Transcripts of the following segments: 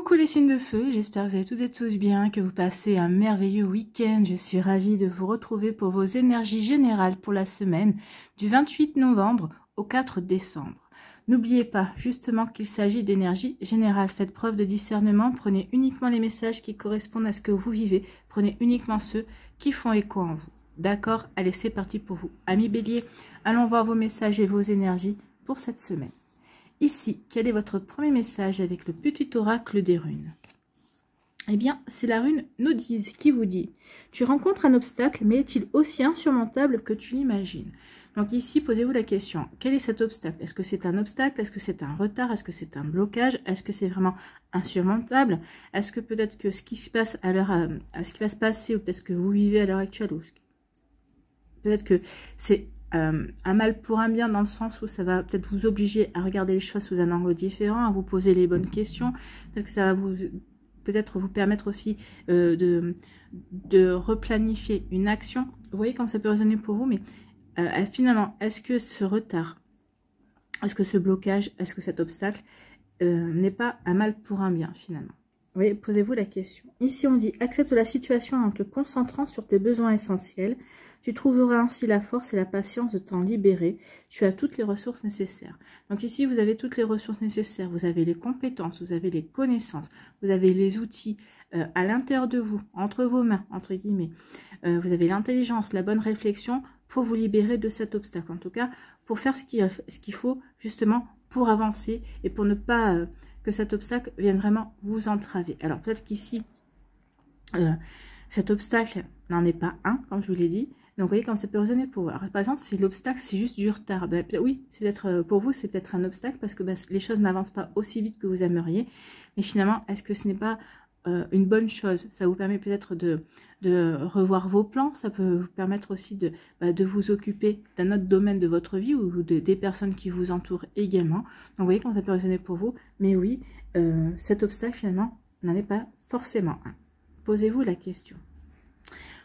Coucou les signes de feu, j'espère que vous allez toutes et tous bien, que vous passez un merveilleux week-end. Je suis ravie de vous retrouver pour vos énergies générales pour la semaine du 28 novembre au 4 décembre. N'oubliez pas justement qu'il s'agit d'énergie générale. Faites preuve de discernement, prenez uniquement les messages qui correspondent à ce que vous vivez, prenez uniquement ceux qui font écho en vous. D'accord? Allez, c'est parti pour vous. Amis Bélier, allons voir vos messages et vos énergies pour cette semaine. Ici, quel est votre premier message avec le petit oracle des runes? Eh bien, c'est la rune Nodise qui vous dit « Tu rencontres un obstacle, mais est-il aussi insurmontable que tu l'imagines ?» Donc ici, posez-vous la question, quel est cet obstacle? Est-ce que c'est un obstacle? Est-ce que c'est un retard? Est-ce que c'est un blocage? Est-ce que c'est vraiment insurmontable? Est-ce que peut-être que ce qui se passe à l'heure, ce qui va se passer, ou peut-être ce que vous vivez à l'heure actuelle, ou peut-être que c'est un mal pour un bien, dans le sens où ça va peut-être vous obliger à regarder les choses sous un angle différent, à vous poser les bonnes questions. Peut-être que ça va vous permettre aussi de replanifier une action. Vous voyez comment ça peut résonner pour vous, mais finalement, est-ce que ce retard, est-ce que ce blocage, est-ce que cet obstacle n'est pas un mal pour un bien finalement? Vous voyez, posez-vous la question. Ici, on dit « Accepte la situation en te concentrant sur tes besoins essentiels. Tu trouveras ainsi la force et la patience de t'en libérer. Tu as toutes les ressources nécessaires. » Donc ici, vous avez toutes les ressources nécessaires. Vous avez les compétences, vous avez les connaissances, vous avez les outils à l'intérieur de vous, entre vos mains, entre guillemets. Vous avez l'intelligence, la bonne réflexion pour vous libérer de cet obstacle. En tout cas, pour faire ce qu'il faut justement pour avancer et pour ne pas que cet obstacle vienne vraiment vous entraver. Alors peut-être qu'ici, cet obstacle n'en est pas un, comme je vous l'ai dit. Donc vous voyez comme ça peut résonner pour vous. Alors, par exemple, si l'obstacle c'est juste du retard, ben, oui, c'est peut-être pour vous c'est peut-être un obstacle parce que ben, les choses n'avancent pas aussi vite que vous aimeriez. Mais finalement, est-ce que ce n'est pas une bonne chose? Ça vous permet peut-être de revoir vos plans, ça peut vous permettre aussi de vous occuper d'un autre domaine de votre vie ou des personnes qui vous entourent également. Donc vous voyez comment ça peut résonner pour vous. Mais oui, cet obstacle finalement n'en est pas forcément un. Posez-vous la question.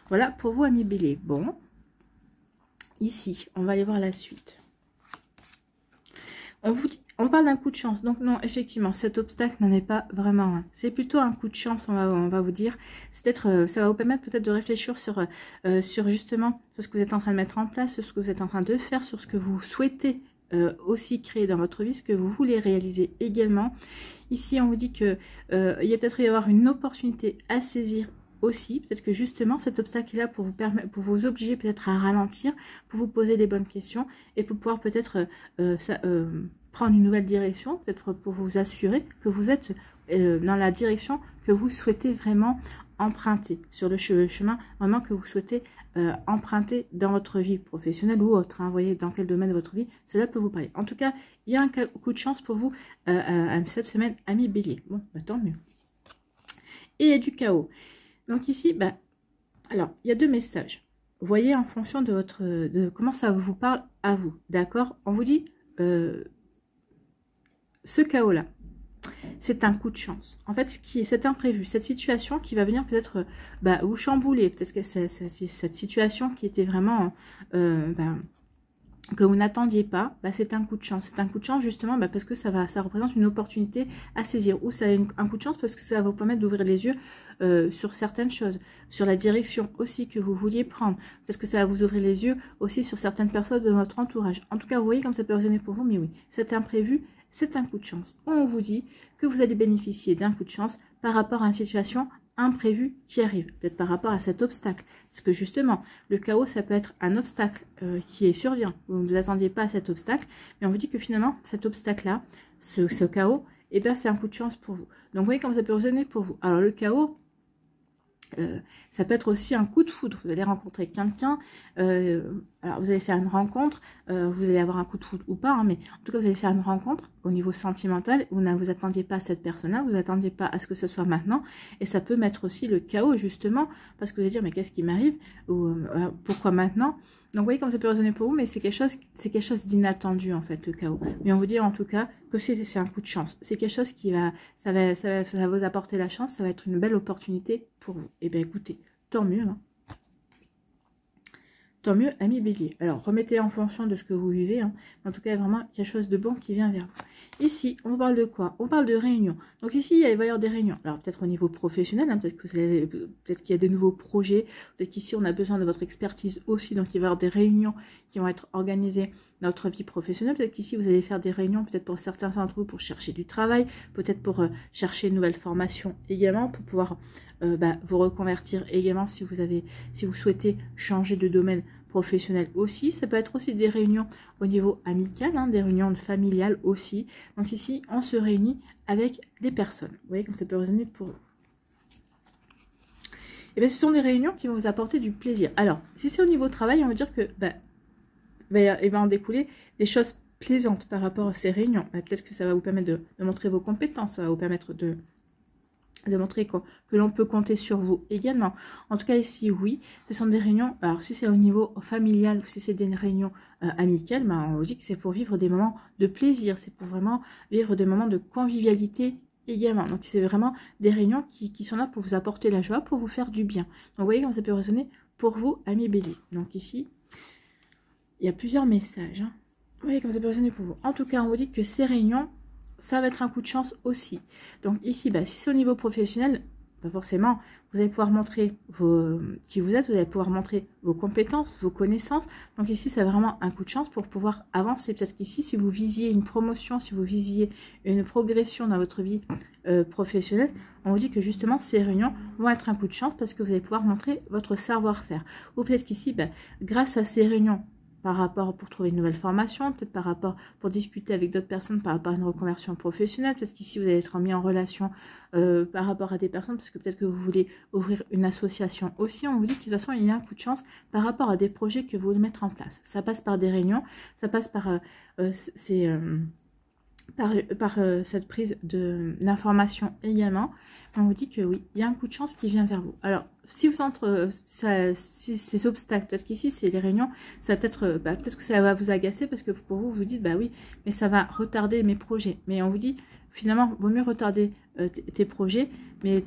Voilà pour vous, amis Bélier. Bon, ici, on va aller voir la suite. On parle d'un coup de chance. Donc non, effectivement, cet obstacle n'en est pas vraiment un. C'est plutôt un coup de chance, on va vous dire. C'est peut-être, ça va vous permettre peut-être de réfléchir sur justement sur ce que vous êtes en train de mettre en place, sur ce que vous êtes en train de faire, sur ce que vous souhaitez aussi créer dans votre vie, ce que vous voulez réaliser également. Ici, on vous dit que il y a peut-être y avoir une opportunité à saisir aussi. Peut-être que justement cet obstacle est là pour vous obliger peut-être à ralentir, pour vous poser les bonnes questions et pour pouvoir peut-être prendre une nouvelle direction, peut-être pour vous assurer que vous êtes dans la direction que vous souhaitez vraiment emprunter, sur le chemin vraiment que vous souhaitez emprunter dans votre vie professionnelle ou autre. Hein, voyez dans quel domaine de votre vie cela peut vous parler. En tout cas, il y a un coup de chance pour vous cette semaine, amis Bélier. Bon, bah, tant mieux. Et il y a du chaos. Donc ici, alors, il y a deux messages. Voyez en fonction de comment ça vous parle à vous. D'accord? On vous dit, ce chaos-là, c'est un coup de chance. En fait, cet imprévu, cette situation qui va venir peut-être vous chambouler. Peut-être que c'est cette situation qui était vraiment... que vous n'attendiez pas, c'est un coup de chance. C'est un coup de chance justement parce que ça représente une opportunité à saisir. Ou c'est un coup de chance parce que ça va vous permettre d'ouvrir les yeux sur certaines choses, sur la direction aussi que vous vouliez prendre. Peut-être que ça va vous ouvrir les yeux aussi sur certaines personnes de votre entourage. En tout cas, vous voyez comme ça peut résonner pour vous, mais oui, cet imprévu, c'est un coup de chance. On vous dit que vous allez bénéficier d'un coup de chance par rapport à une situation imprévu qui arrive, peut-être par rapport à cet obstacle. Parce que justement, le chaos, ça peut être un obstacle qui survient. Vous ne vous attendiez pas à cet obstacle, mais on vous dit que finalement, cet obstacle-là, ce chaos, eh bien, c'est un coup de chance pour vous. Donc, vous voyez comment ça peut résonner pour vous. Alors, le chaos, ça peut être aussi un coup de foudre. Vous allez rencontrer quelqu'un, alors vous allez faire une rencontre, vous allez avoir un coup de foudre ou pas, hein, mais en tout cas vous allez faire une rencontre au niveau sentimental, vous ne vous attendiez pas à cette personne-là, vous n'attendiez pas à ce que ce soit maintenant, et ça peut mettre aussi le chaos justement, parce que vous allez dire mais qu'est-ce qui m'arrive, ou pourquoi maintenant? Donc vous voyez comme ça peut résonner pour vous, mais c'est quelque chose d'inattendu en fait, le chaos. Mais on vous dit en tout cas que c'est un coup de chance. C'est quelque chose qui ça va vous apporter la chance, ça va être une belle opportunité pour vous. Et bien écoutez, tant mieux. Hein. Tant mieux, amis Bélier. Alors remettez en fonction de ce que vous vivez. Hein. En tout cas, il y a vraiment quelque chose de bon qui vient vers vous. Ici, on parle de quoi? On parle de réunions. Donc ici, il va y avoir des réunions. Alors peut-être au niveau professionnel, hein, peut-être qu'il y a des nouveaux projets. Peut-être qu'ici, on a besoin de votre expertise aussi. Donc il va y avoir des réunions qui vont être organisées dans votre vie professionnelle. Peut-être qu'ici, vous allez faire des réunions, peut-être pour certains d'entre vous, pour chercher du travail. Peut-être pour chercher une nouvelle formation également, pour pouvoir vous reconvertir également si vous souhaitez changer de domaine professionnel aussi. Ça peut être aussi des réunions au niveau amical, hein, des réunions familiales aussi. Donc ici, on se réunit avec des personnes. Vous voyez comme ça peut résonner pour eux. Et bien, ce sont des réunions qui vont vous apporter du plaisir. Alors, si c'est au niveau travail, on va dire que il va en découler des choses plaisantes par rapport à ces réunions. Peut-être que ça va vous permettre de montrer vos compétences, ça va vous permettre de montrer que l'on peut compter sur vous également. En tout cas, ici, oui, ce sont des réunions. Alors, si c'est au niveau familial ou si c'est des réunions amicales, on vous dit que c'est pour vivre des moments de plaisir. C'est pour vraiment vivre des moments de convivialité également. Donc, c'est vraiment des réunions qui sont là pour vous apporter la joie, pour vous faire du bien. Donc, vous voyez comment ça peut résonner pour vous, amis Bélier. Donc, ici, il y a plusieurs messages. Hein. Vous voyez comment ça peut résonner pour vous. En tout cas, on vous dit que ces réunions, ça va être un coup de chance aussi. Donc ici, si c'est au niveau professionnel, forcément, vous allez pouvoir montrer qui vous êtes, vous allez pouvoir montrer vos compétences, vos connaissances. Donc ici, c'est vraiment un coup de chance pour pouvoir avancer. Peut-être qu'ici, si vous visiez une promotion, si vous visiez une progression dans votre vie professionnelle, on vous dit que justement, ces réunions vont être un coup de chance parce que vous allez pouvoir montrer votre savoir-faire. Ou peut-être qu'ici, grâce à ces réunions, par rapport pour trouver une nouvelle formation, peut-être par rapport pour discuter avec d'autres personnes par rapport à une reconversion professionnelle, peut-être qu'ici vous allez être mis en relation par rapport à des personnes, parce que peut-être que vous voulez ouvrir une association aussi. On vous dit que de toute façon il y a un coup de chance par rapport à des projets que vous voulez mettre en place. Ça passe par des réunions, ça passe par cette prise d'information également. On vous dit que oui, il y a un coup de chance qui vient vers vous. Alors, si vous entre si ces obstacles, peut-être qu'ici, c'est les réunions, ça peut-être peut-être que ça va vous agacer parce que pour vous, vous dites, oui, mais ça va retarder mes projets. Mais on vous dit, finalement, vaut mieux retarder tes projets, mais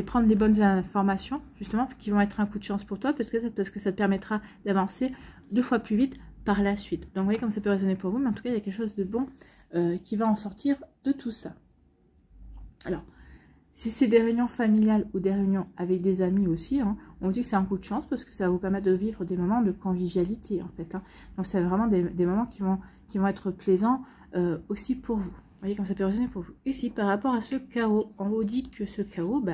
prendre des bonnes informations, justement, qui vont être un coup de chance pour toi, parce que ça te permettra d'avancer 2 fois plus vite par la suite. Donc, vous voyez comme ça peut résonner pour vous, mais en tout cas, il y a quelque chose de bon qui va en sortir de tout ça. Alors, si c'est des réunions familiales ou des réunions avec des amis aussi, hein, on dit que c'est un coup de chance parce que ça va vous permettre de vivre des moments de convivialité, en fait. Hein. Donc, c'est vraiment des moments qui vont être plaisants aussi pour vous. Vous voyez comme ça peut résonner pour vous. Ici, par rapport à ce chaos, on vous dit que ce chaos,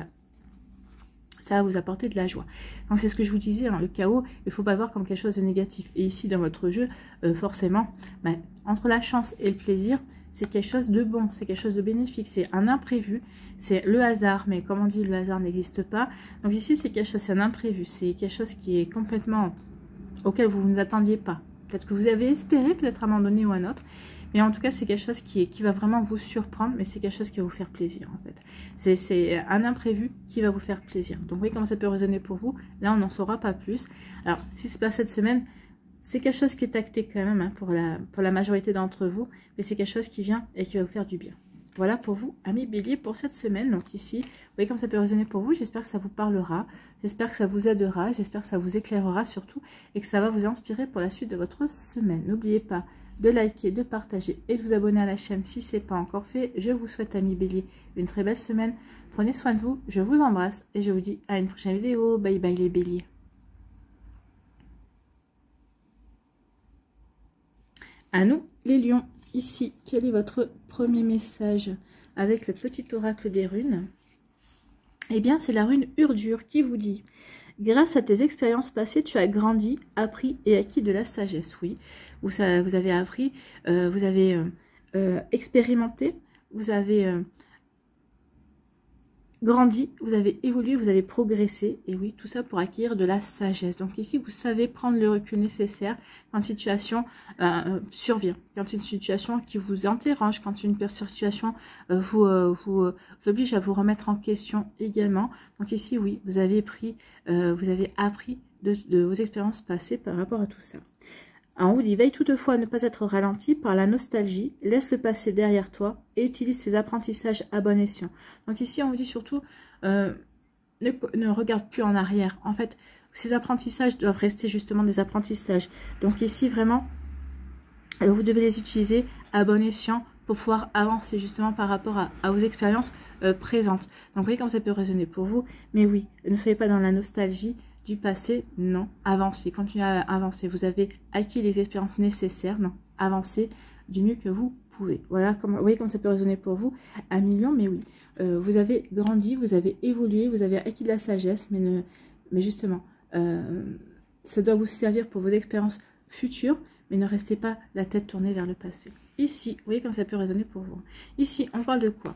ça va vous apporter de la joie. Donc c'est ce que je vous disais, hein, le chaos, il ne faut pas le voir comme quelque chose de négatif. Et ici, dans votre jeu, forcément, entre la chance et le plaisir, c'est quelque chose de bon, c'est quelque chose de bénéfique, c'est un imprévu, c'est le hasard, mais comme on dit, le hasard n'existe pas. Donc ici, c'est quelque chose, c'est un imprévu, c'est quelque chose qui est complètement auquel vous ne vous attendiez pas. Peut-être que vous avez espéré, peut-être à un moment donné ou à un autre, mais en tout cas, c'est quelque chose qui va vraiment vous surprendre, mais c'est quelque chose qui va vous faire plaisir, en fait. C'est un imprévu qui va vous faire plaisir. Donc, vous voyez comment ça peut résonner pour vous. Là, on n'en saura pas plus. Alors, si c'est pas cette semaine, c'est quelque chose qui est acté quand même, hein, pour la majorité d'entre vous, mais c'est quelque chose qui vient et qui va vous faire du bien. Voilà pour vous, amis Bélier, pour cette semaine. Donc ici, vous voyez comme ça peut résonner pour vous. J'espère que ça vous parlera, j'espère que ça vous aidera, j'espère que ça vous éclairera surtout et que ça va vous inspirer pour la suite de votre semaine. N'oubliez pas de liker, de partager et de vous abonner à la chaîne si ce n'est pas encore fait. Je vous souhaite, amis Bélier, une très belle semaine. Prenez soin de vous, je vous embrasse et je vous dis à une prochaine vidéo. Bye bye les Béliers. À nous, les lions. Ici, quel est votre premier message avec le petit oracle des runes? Eh bien, c'est la rune Urdure qui vous dit: grâce à tes expériences passées, tu as grandi, appris et acquis de la sagesse. Oui, vous avez appris, vous avez expérimenté, vous avez grandi, vous avez évolué, vous avez progressé, et oui, tout ça pour acquérir de la sagesse. Donc ici, vous savez prendre le recul nécessaire quand une situation survient, quand une situation qui vous interroge, quand une situation vous oblige à vous remettre en question également. Donc ici, oui, vous avez appris de vos expériences passées par rapport à tout ça. On vous dit: veille toutefois à ne pas être ralenti par la nostalgie, laisse le passé derrière toi et utilise ces apprentissages à bon escient. Donc ici, on vous dit surtout, ne regarde plus en arrière. En fait, ces apprentissages doivent rester justement des apprentissages. Donc ici, vraiment, vous devez les utiliser à bon escient pour pouvoir avancer justement par rapport à vos expériences présentes. Donc vous voyez comme ça peut résonner pour vous. Mais oui, ne soyez pas dans la nostalgie du passé, non, avancez, continuez à avancer. Vous avez acquis les expériences nécessaires, non, avancez du mieux que vous pouvez. Voilà, vous voyez comme ça peut résonner pour vous à millions, mais oui, vous avez grandi, vous avez évolué, vous avez acquis de la sagesse, mais justement, ça doit vous servir pour vos expériences futures, mais ne restez pas la tête tournée vers le passé. Ici, vous voyez comme ça peut résonner pour vous. Ici, on parle de quoi?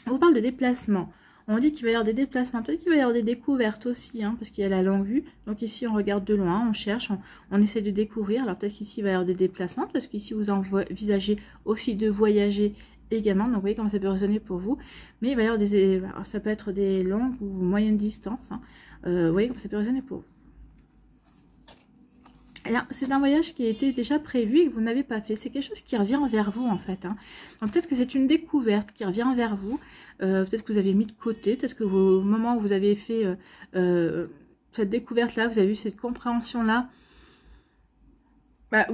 On vous parle de déplacement. On dit qu'il va y avoir des déplacements, peut-être qu'il va y avoir des découvertes aussi, hein, parce qu'il y a la longue vue. Donc ici, on regarde de loin, on cherche, on essaie de découvrir. Alors peut-être qu'ici, il va y avoir des déplacements, parce qu'ici, vous envisagez aussi de voyager également. Donc vous voyez comment ça peut résonner pour vous. Mais il va y avoir des... Alors, ça peut être des longues ou moyennes distances. Hein. Vous voyez comment ça peut résonner pour vous. C'est un voyage qui a été déjà prévu et que vous n'avez pas fait. C'est quelque chose qui revient vers vous en fait. Hein. Donc peut-être que c'est une découverte qui revient vers vous. Peut-être que vous avez mis de côté. Peut-être que au moment où vous avez fait cette découverte-là, vous avez eu cette compréhension-là. Bah,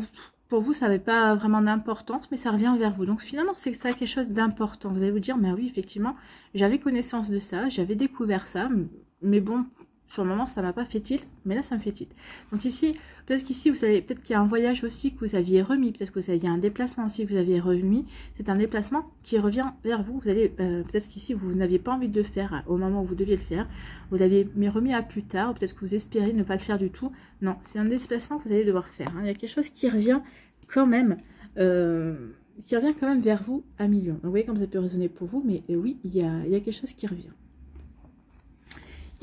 pour vous, ça n'avait pas vraiment d'importance, mais ça revient vers vous. Donc finalement, c'est ça quelque chose d'important. Vous allez vous dire, mais oui, effectivement, j'avais connaissance de ça, j'avais découvert ça, mais bon... Sur le moment, ça ne m'a pas fait tilt, mais là, ça me fait tilt. Donc ici, peut-être qu'ici, vous savez, peut-être qu'il y a un voyage aussi que vous aviez remis, peut-être que vous aviez un déplacement aussi que vous aviez remis. C'est un déplacement qui revient vers vous. Vous allez, peut-être qu'ici, vous n'aviez pas envie de le faire au moment où vous deviez le faire. Vous avez remis à plus tard, ou peut-être que vous espérez ne pas le faire du tout. Non, c'est un déplacement que vous allez devoir faire. Hein. Il y a quelque chose qui revient quand même, vers vous à millions. Donc vous voyez comme ça peut résonner pour vous, mais oui, il y a quelque chose qui revient.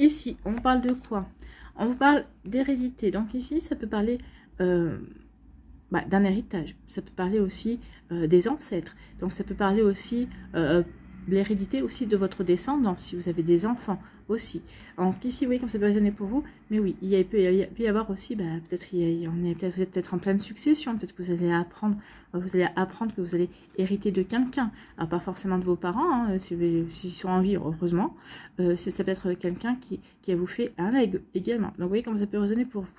Ici, on parle de quoi? On vous parle d'hérédité. Donc ici, ça peut parler d'un héritage. Ça peut parler aussi des ancêtres. Donc ça peut parler aussi de l'hérédité aussi de votre descendance, si vous avez des enfants aussi. Donc ici, vous voyez comme ça peut résonner pour vous. Mais oui, il peut y avoir aussi, peut-être vous êtes peut-être en pleine succession. Peut-être que vous allez apprendre que vous allez hériter de quelqu'un. Alors pas forcément de vos parents, hein, s'ils sont en vie, heureusement. Ça peut être quelqu'un qui vous fait un legs également. Donc vous voyez comme ça peut résonner pour vous.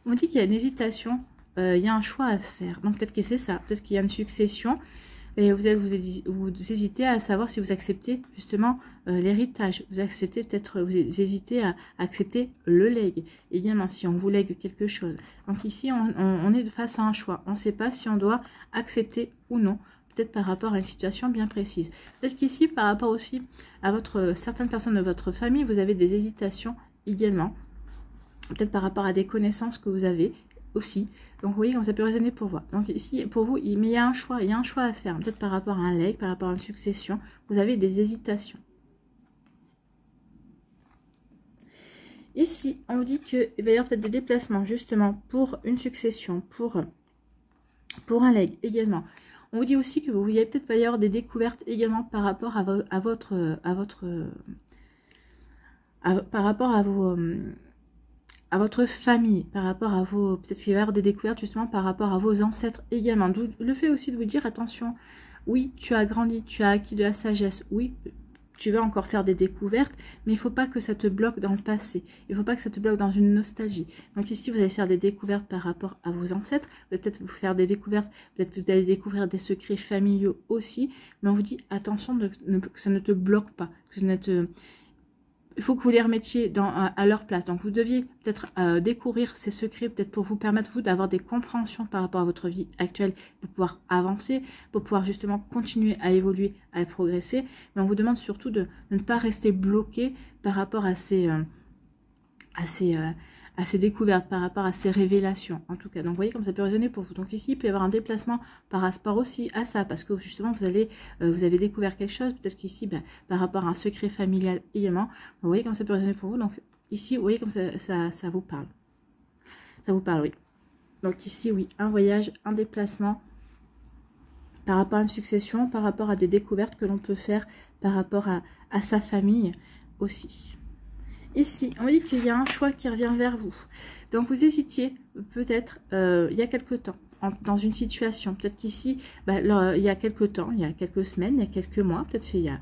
On dit qu'il y a une hésitation, il y a un choix à faire. Donc peut-être que c'est ça, peut-être qu'il y a une succession. Et vous hésitez à savoir si vous acceptez justement l'héritage. Vous hésitez à accepter le legs. Également, si on vous lègue quelque chose. Donc ici, on est face à un choix. On ne sait pas si on doit accepter ou non. Peut-être par rapport à une situation bien précise. Peut-être qu'ici, par rapport aussi à certaines personnes de votre famille, vous avez des hésitations également. Peut-être par rapport à des connaissances que vous avez aussi. Donc vous voyez comme ça peut résonner pour vous. Donc ici pour vous, mais il y a un choix à faire. Peut-être par rapport à un legs, par rapport à une succession, vous avez des hésitations. Ici, on vous dit qu'il va y avoir peut-être des déplacements justement pour une succession, pour un legs également. On vous dit aussi que vous voyez peut-être va y avoir des découvertes également par rapport à votre famille, par rapport à vos... Peut-être qu'il va y avoir des découvertes justement par rapport à vos ancêtres également. D'où le fait aussi de vous dire, attention, oui, tu as grandi, tu as acquis de la sagesse, oui, tu vas encore faire des découvertes, mais il ne faut pas que ça te bloque dans le passé. Il ne faut pas que ça te bloque dans une nostalgie. Donc ici, vous allez faire des découvertes par rapport à vos ancêtres. Peut-être vous faire des découvertes, peut-être vous allez découvrir des secrets familiaux aussi. Mais on vous dit, attention que ça ne te bloque pas, que ça ne te... Il faut que vous les remettiez à leur place. Donc, vous deviez peut-être découvrir ces secrets, peut-être pour vous permettre, vous, d'avoir des compréhensions par rapport à votre vie actuelle, pour pouvoir avancer, pour pouvoir justement continuer à évoluer, à progresser. Mais on vous demande surtout de ne pas rester bloqué par rapport à ces découvertes, par rapport à ces révélations, en tout cas. Donc, vous voyez comme ça peut résonner pour vous. Donc, ici, il peut y avoir un déplacement par rapport aussi à ça, parce que justement, vous avez découvert quelque chose, peut-être qu'ici, par rapport à un secret familial également, vous voyez comme ça peut résonner pour vous. Donc, ici, vous voyez comme ça vous parle. Ça vous parle, oui. Donc, ici, oui, un voyage, un déplacement, par rapport à une succession, par rapport à des découvertes que l'on peut faire, par rapport à sa famille aussi. Ici, on dit qu'il y a un choix qui revient vers vous. Donc, vous hésitiez peut-être il y a quelque temps dans une situation. Peut-être qu'ici, il y a quelque temps, il y a quelques semaines, il y a quelques mois, peut-être il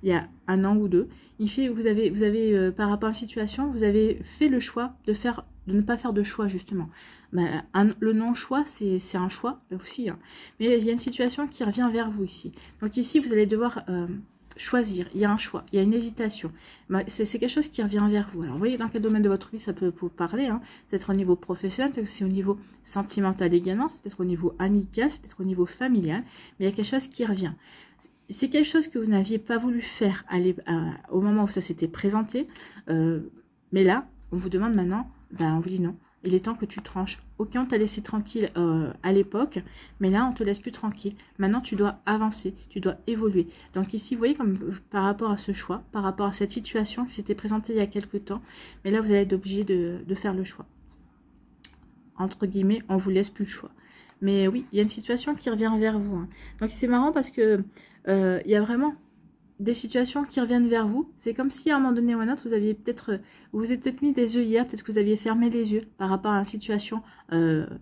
y a un an ou deux. Vous avez par rapport à une situation, vous avez fait le choix de faire de ne pas faire de choix justement. Ben, le non-choix, c'est un choix aussi. Hein. Mais il y a une situation qui revient vers vous ici. Donc ici, vous allez devoir choisir. Il y a un choix, il y a une hésitation. Ben, c'est quelque chose qui revient vers vous. Alors vous voyez dans quel domaine de votre vie ça peut vous parler. Hein. C'est peut-être au niveau professionnel, peut-être c'est au niveau sentimental également, c'est peut-être au niveau amical, c'est peut-être au niveau familial. Mais il y a quelque chose qui revient. C'est quelque chose que vous n'aviez pas voulu faire au moment où ça s'était présenté. Mais là, on vous demande maintenant, ben, on vous dit non. Il est temps que tu tranches. Ok, on t'a laissé tranquille à l'époque, mais là, on te laisse plus tranquille. Maintenant, tu dois avancer, tu dois évoluer. Donc ici, vous voyez, comme par rapport à ce choix, par rapport à cette situation qui s'était présentée il y a quelques temps, mais là, vous allez être obligé de faire le choix. Entre guillemets, on vous laisse plus le choix. Mais oui, il y a une situation qui revient vers vous. Hein. Donc c'est marrant parce que il y a vraiment des situations qui reviennent vers vous. C'est comme si à un moment donné ou à un autre, vous aviez peut-être, vous vous êtes peut-être mis des œillères, peut-être que vous aviez fermé les yeux par rapport à une situation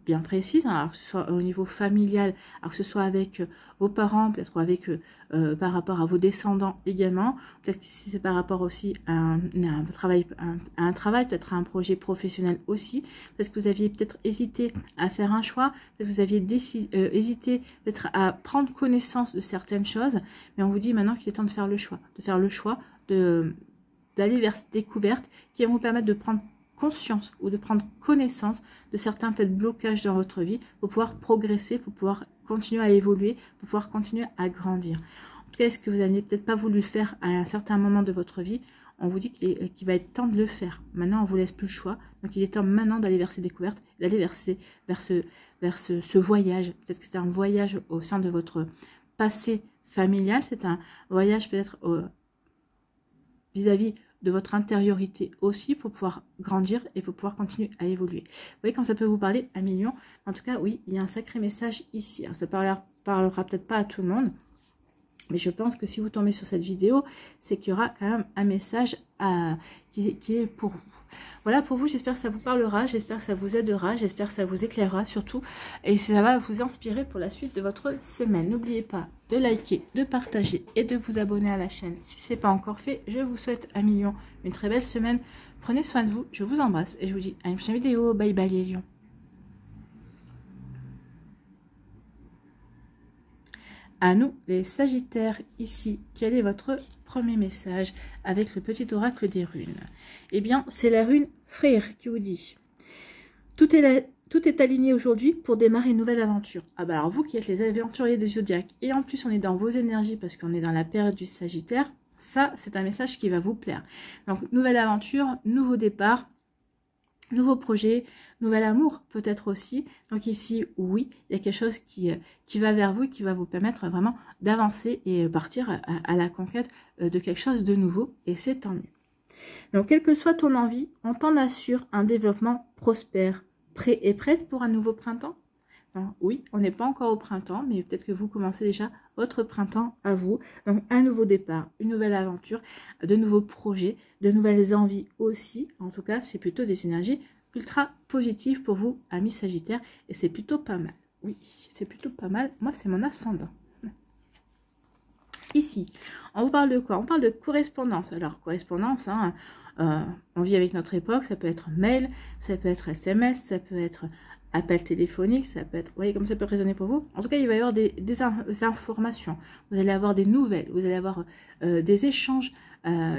bien précise, hein, alors que ce soit au niveau familial, alors que ce soit avec vos parents, peut-être avec par rapport à vos descendants également, peut-être que si c'est par rapport aussi à un travail, peut-être à un projet professionnel aussi, parce que vous aviez peut-être hésité à faire un choix, parce que vous aviez hésité peut-être à prendre connaissance de certaines choses, mais on vous dit maintenant qu'il est temps de faire le choix, d'aller vers cette découverte qui va vous permettre de prendre conscience ou de prendre connaissance de certains peut-être blocages dans votre vie pour pouvoir progresser, pour pouvoir continuer à évoluer, pour pouvoir continuer à grandir. En tout cas, est-ce que vous n'aviez peut-être pas voulu le faire à un certain moment de votre vie? On vous dit qu'il va être temps de le faire. Maintenant, on vous laisse plus le choix. Donc, il est temps maintenant d'aller vers ces découvertes, d'aller vers ce voyage. Peut-être que c'est un voyage au sein de votre passé familial. C'est un voyage peut-être vis-à-vis de votre intériorité aussi pour pouvoir grandir et pour pouvoir continuer à évoluer. Vous voyez quand ça peut vous parler à millions. En tout cas, oui, il y a un sacré message ici. Alors, ça parlera peut-être pas à tout le monde, mais je pense que si vous tombez sur cette vidéo, c'est qu'il y aura quand même un message qui est pour vous. Voilà pour vous, j'espère que ça vous parlera, j'espère que ça vous aidera, j'espère que ça vous éclairera surtout. Et ça va vous inspirer pour la suite de votre semaine. N'oubliez pas de liker, de partager et de vous abonner à la chaîne si ce n'est pas encore fait. Je vous souhaite à million une très belle semaine. Prenez soin de vous, je vous embrasse et je vous dis à une prochaine vidéo. Bye bye les lions. À nous, les Sagittaires, ici, quel est votre premier message avec le petit oracle des runes? Eh bien, c'est la rune Frère qui vous dit tout est aligné aujourd'hui pour démarrer une nouvelle aventure. Ah bah alors vous qui êtes les aventuriers des zodiaques, et en plus on est dans vos énergies parce qu'on est dans la période du Sagittaire, ça c'est un message qui va vous plaire. Donc nouvelle aventure, nouveau départ, nouveau projet, nouvel amour peut-être aussi. Donc ici, oui, il y a quelque chose qui va vers vous et qui va vous permettre vraiment d'avancer et partir à la conquête de quelque chose de nouveau. Et c'est tant mieux. Donc, quelle que soit ton envie, on t'en assure un développement prospère. Prêt et prête pour un nouveau printemps? Donc, oui, on n'est pas encore au printemps, mais peut-être que vous commencez déjà votre printemps à vous. Donc, un nouveau départ, une nouvelle aventure, de nouveaux projets, de nouvelles envies aussi. En tout cas, c'est plutôt des énergies ultra positives pour vous, amis Sagittaires, et c'est plutôt pas mal. Oui, c'est plutôt pas mal. Moi, c'est mon ascendant. Ici, on vous parle de quoi? On parle de correspondance. Alors, correspondance, hein, on vit avec notre époque, ça peut être mail, ça peut être SMS, ça peut être appel téléphonique, ça peut être, vous voyez comme ça peut résonner pour vous. En tout cas, il va y avoir des informations, vous allez avoir des nouvelles, vous allez avoir des échanges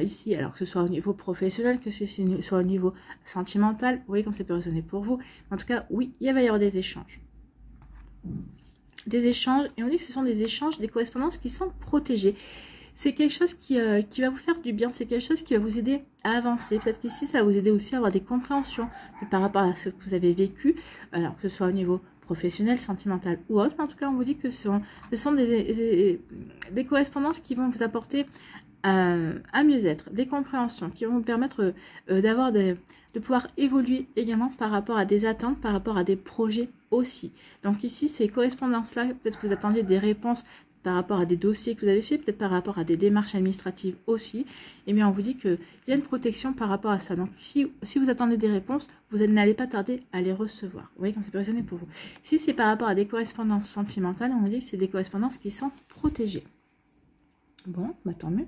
ici, alors que ce soit au niveau professionnel, que ce soit au niveau sentimental, vous voyez comme ça peut résonner pour vous. En tout cas, oui, il va y avoir des échanges. Et on dit que ce sont des échanges, des correspondances qui sont protégées. C'est quelque chose qui va vous faire du bien, c'est quelque chose qui va vous aider à avancer. Peut-être qu'ici, ça va vous aider aussi à avoir des compréhensions par rapport à ce que vous avez vécu, alors que ce soit au niveau professionnel, sentimental ou autre. Mais en tout cas, on vous dit que ce sont des correspondances qui vont vous apporter un mieux-être, des compréhensions, qui vont vous permettre de pouvoir évoluer également par rapport à des attentes, par rapport à des projets aussi. Donc ici, ces correspondances-là, peut-être que vous attendiez des réponses par rapport à des dossiers que vous avez fait, peut-être par rapport à des démarches administratives aussi, et bien on vous dit qu'il y a une protection par rapport à ça. Donc si vous attendez des réponses, vous n'allez pas tarder à les recevoir. Vous voyez comme c'est résonné pour vous. Si c'est par rapport à des correspondances sentimentales, on vous dit que c'est des correspondances qui sont protégées. Bon, bah tant mieux.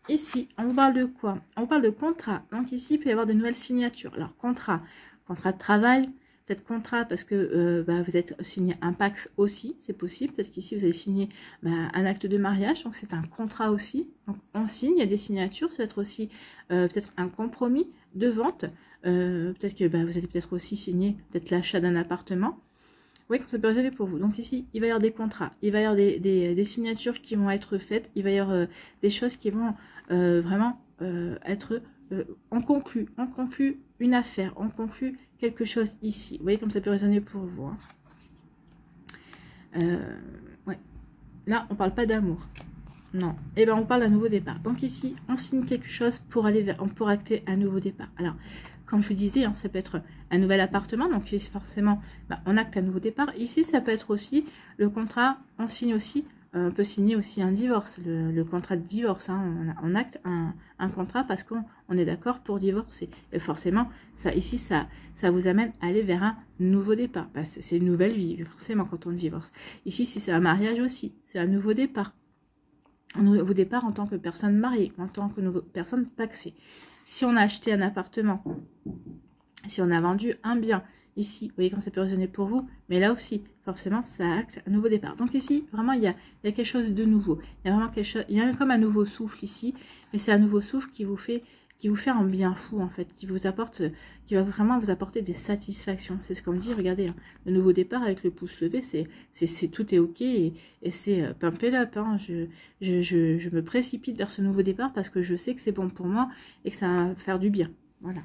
Ici, on vous parle de quoi? On vous parle de contrat. Donc ici, il peut y avoir de nouvelles signatures. Alors, contrat de travail, peut-être contrat parce que vous êtes signé un Pax aussi, c'est possible. Peut-être qu'ici, vous avez signé un acte de mariage, donc c'est un contrat aussi. Donc, on signe, il y a des signatures. Ça va être aussi peut-être un compromis de vente. Peut-être que vous allez peut-être aussi signer peut-être l'achat d'un appartement. Oui, comme ça peut résoluer pour vous. Donc ici, il va y avoir des contrats, il va y avoir des signatures qui vont être faites, il va y avoir des choses qui vont vraiment être... on conclut une affaire, on conclut quelque chose ici. Vous voyez comme ça peut résonner pour vous. Hein. Ouais. Là, on parle pas d'amour. Non. Eh bien, on parle d'un nouveau départ. Donc ici, on signe quelque chose pour aller vers, pour acter un nouveau départ. Alors, comme je vous disais, hein, ça peut être un nouvel appartement. Donc, c'est forcément, on acte un nouveau départ. Ici, ça peut être aussi le contrat. On signe aussi, on peut signer aussi un divorce, le contrat de divorce. Hein, on acte un contrat parce qu'on est d'accord pour divorcer. Et forcément, ça ici, ça vous amène à aller vers un nouveau départ. C'est une nouvelle vie, forcément, quand on divorce. Ici, si c'est un mariage aussi, c'est un nouveau départ. Un nouveau départ en tant que personne mariée, en tant que personne paxée. Si on a acheté un appartement, si on a vendu un bien, ici, vous voyez comme ça peut résonner pour vous, mais là aussi, forcément, ça acte un nouveau départ. Donc ici, vraiment, il y a quelque chose de nouveau. Il y a vraiment quelque chose, il y a comme un nouveau souffle ici, mais c'est un nouveau souffle qui vous fait un bien fou, en fait, qui vous apporte, qui va vraiment vous apporter des satisfactions. C'est ce qu'on me dit, regardez, hein, le nouveau départ avec le pouce levé, tout est ok, et c'est pump it up, hein, je me précipite vers ce nouveau départ parce que je sais que c'est bon pour moi et que ça va faire du bien, voilà.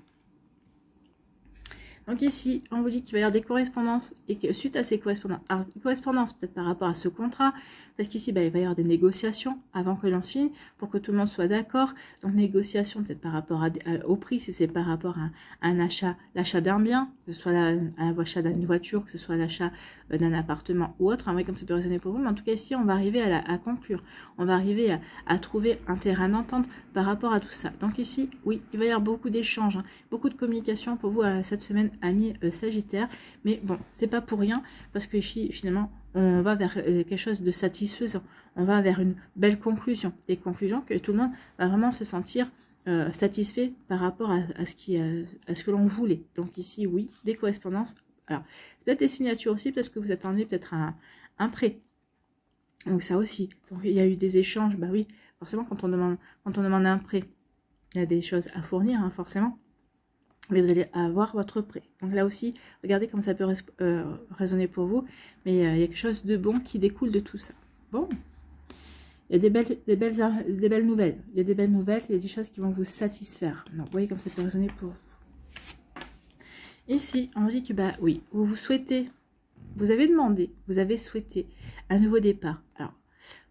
Donc ici, on vous dit qu'il va y avoir des correspondances et que suite à ces correspondances, peut-être par rapport à ce contrat, parce qu'ici, il va y avoir des négociations avant que l'on signe pour que tout le monde soit d'accord. Donc négociations peut-être par rapport au prix, si c'est par rapport à un achat, l'achat d'un bien, que ce soit l'achat d'une voiture, que ce soit l'achat d'un appartement ou autre. Comme ça peut résonner pour vous, mais en tout cas ici, on va arriver à conclure. On va arriver à trouver un terrain d'entente par rapport à tout ça. Donc ici, oui, il va y avoir beaucoup d'échanges, hein, beaucoup de communication pour vous cette semaine, amis Sagittaire, mais bon, c'est pas pour rien parce que finalement on va vers quelque chose de satisfaisant, on va vers une belle conclusion, des conclusions que tout le monde va vraiment se sentir satisfait par rapport à ce que l'on voulait. Donc ici, oui, des correspondances. Alors, c'est peut-être des signatures aussi parce que vous attendez peut-être un prêt. Donc ça aussi. Donc il y a eu des échanges, bah oui, forcément quand on demande un prêt, il y a des choses à fournir, hein, forcément. Mais vous allez avoir votre prêt. Donc là aussi, regardez comme ça peut résonner pour vous. Mais il y a quelque chose de bon qui découle de tout ça. Bon, il y a des belles nouvelles. Il y a des belles nouvelles, il y a des choses qui vont vous satisfaire. Donc vous voyez comme ça peut résonner pour vous. Ici, on dit que oui, vous souhaitez, vous avez demandé, vous avez souhaité un nouveau départ. Alors,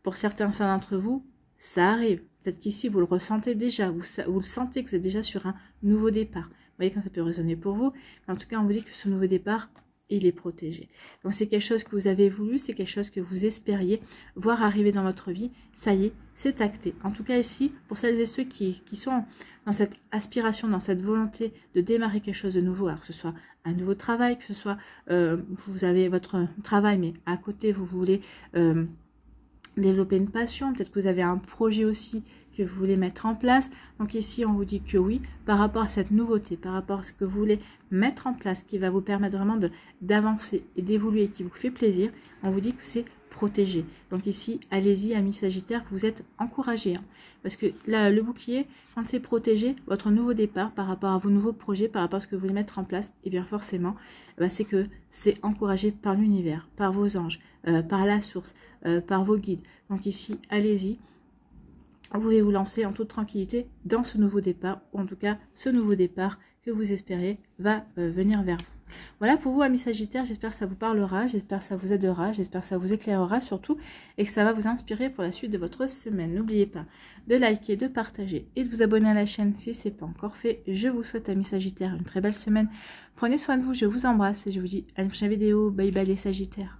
pour certains d'entre vous, ça arrive. Peut-être qu'ici, vous le ressentez déjà. Vous le sentez que vous êtes déjà sur un nouveau départ. Vous voyez quand ça peut résonner pour vous. Mais en tout cas, on vous dit que ce nouveau départ, il est protégé. Donc, c'est quelque chose que vous avez voulu, c'est quelque chose que vous espériez voir arriver dans votre vie. Ça y est, c'est acté. En tout cas, ici, pour celles et ceux qui sont dans cette aspiration, dans cette volonté de démarrer quelque chose de nouveau, alors que ce soit un nouveau travail, que ce soit, vous avez votre travail, mais à côté, vous voulez développer une passion, peut-être que vous avez un projet aussi que vous voulez mettre en place. Donc ici, on vous dit que oui, par rapport à cette nouveauté, par rapport à ce que vous voulez mettre en place, qui va vous permettre vraiment d'avancer et d'évoluer, qui vous fait plaisir, on vous dit que c'est protégé. Donc ici, allez-y, amis Sagittaire, vous êtes encouragés. Hein, parce que là, le bouclier, quand c'est protégé, votre nouveau départ par rapport à vos nouveaux projets, par rapport à ce que vous voulez mettre en place, et bien forcément, c'est que c'est encouragé par l'univers, par vos anges, par la source, par vos guides. Donc ici, allez-y. Vous pouvez vous lancer en toute tranquillité dans ce nouveau départ, ou en tout cas, ce nouveau départ que vous espérez va venir vers vous. Voilà pour vous, amis Sagittaires, j'espère que ça vous parlera, j'espère que ça vous aidera, j'espère que ça vous éclairera surtout, et que ça va vous inspirer pour la suite de votre semaine. N'oubliez pas de liker, de partager et de vous abonner à la chaîne si ce n'est pas encore fait. Je vous souhaite, amis Sagittaires, une très belle semaine. Prenez soin de vous, je vous embrasse et je vous dis à une prochaine vidéo. Bye bye les Sagittaires.